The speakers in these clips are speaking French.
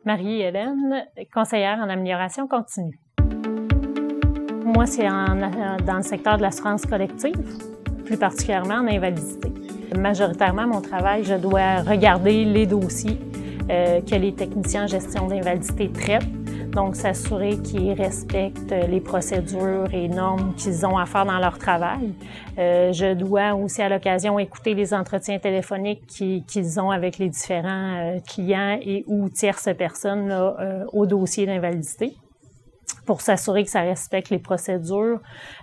Marie-Hélène, conseillère en amélioration continue. Moi, c'est dans le secteur de l'assurance collective, plus particulièrement en invalidité. Majoritairement, mon travail, je dois regarder les dossiers que les techniciens en gestion d'invalidité traitent. Donc, s'assurer qu'ils respectent les procédures et normes qu'ils ont à faire dans leur travail. Je dois aussi, à l'occasion, écouter les entretiens téléphoniques qu'ils ont avec les différents clients et ou tierces personnes là, au dossier d'invalidité, pour s'assurer que ça respecte les procédures.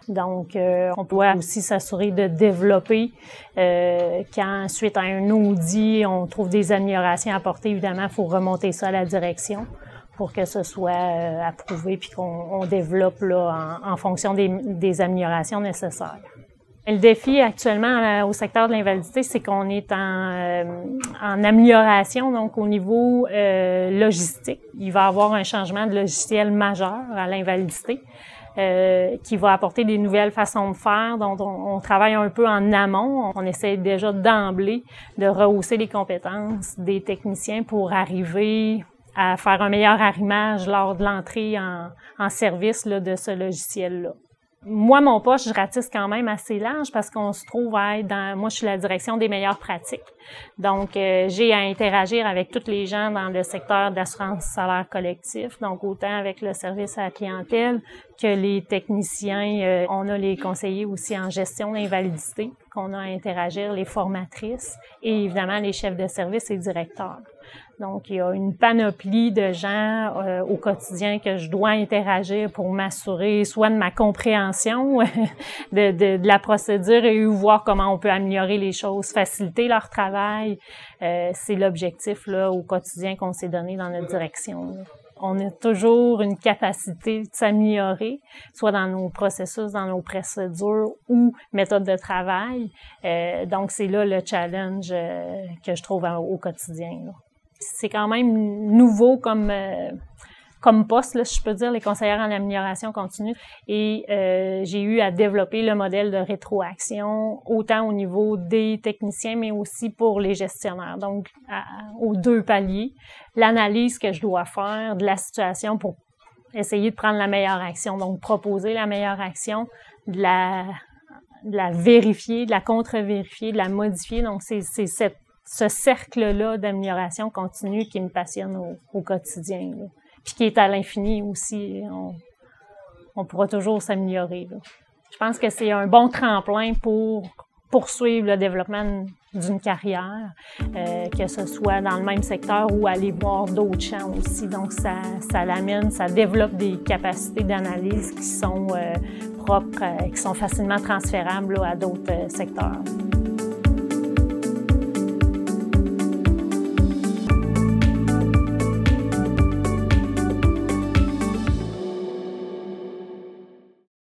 Donc, on doit aussi s'assurer de développer, quand, suite à un audit, on trouve des améliorations à apporter, évidemment, il faut remonter ça à la direction pour que ce soit approuvé puis qu'on développe là, en fonction des améliorations nécessaires. Le défi actuellement au secteur de l'invalidité, c'est qu'on est en amélioration, donc au niveau logistique. Il va y avoir un changement de logiciel majeur à l'invalidité qui va apporter des nouvelles façons de faire, dont on travaille un peu en amont. On essaie déjà d'emblée de rehausser les compétences des techniciens pour arriver à faire un meilleur arrimage lors de l'entrée en service là, de ce logiciel-là. Moi, mon poste, je ratisse quand même assez large parce qu'on se trouve à être moi, je suis la direction des meilleures pratiques. Donc, j'ai à interagir avec tous les gens dans le secteur d'assurance salaire collectif, donc autant avec le service à la clientèle que les techniciens. On a les conseillers aussi en gestion d'invalidité qu'on a à interagir, les formatrices et évidemment les chefs de service et directeurs. Donc, il y a une panoplie de gens au quotidien que je dois interagir pour m'assurer soit de ma compréhension de la procédure et voir comment on peut améliorer les choses, faciliter leur travail. C'est l'objectif là au quotidien qu'on s'est donné dans notre direction. On a toujours une capacité de s'améliorer, soit dans nos processus, dans nos procédures ou méthodes de travail. Donc, c'est là le challenge que je trouve au quotidien, là. C'est quand même nouveau comme poste, là, si je peux dire, les conseillères en amélioration continue. Et j'ai eu à développer le modèle de rétroaction, autant au niveau des techniciens, mais aussi pour les gestionnaires. Donc, aux deux paliers, l'analyse que je dois faire de la situation pour essayer de prendre la meilleure action. Donc, proposer la meilleure action, de la vérifier, de la contre-vérifier, de la modifier. Donc, c'est ce cercle-là d'amélioration continue qui me passionne au quotidien, là. Puis qui est à l'infini aussi. On pourra toujours s'améliorer, là. Je pense que c'est un bon tremplin pour poursuivre le développement d'une carrière, que ce soit dans le même secteur ou aller voir d'autres champs aussi. Donc, ça l'amène, ça développe des capacités d'analyse qui sont propres, qui sont facilement transférables là, à d'autres secteurs.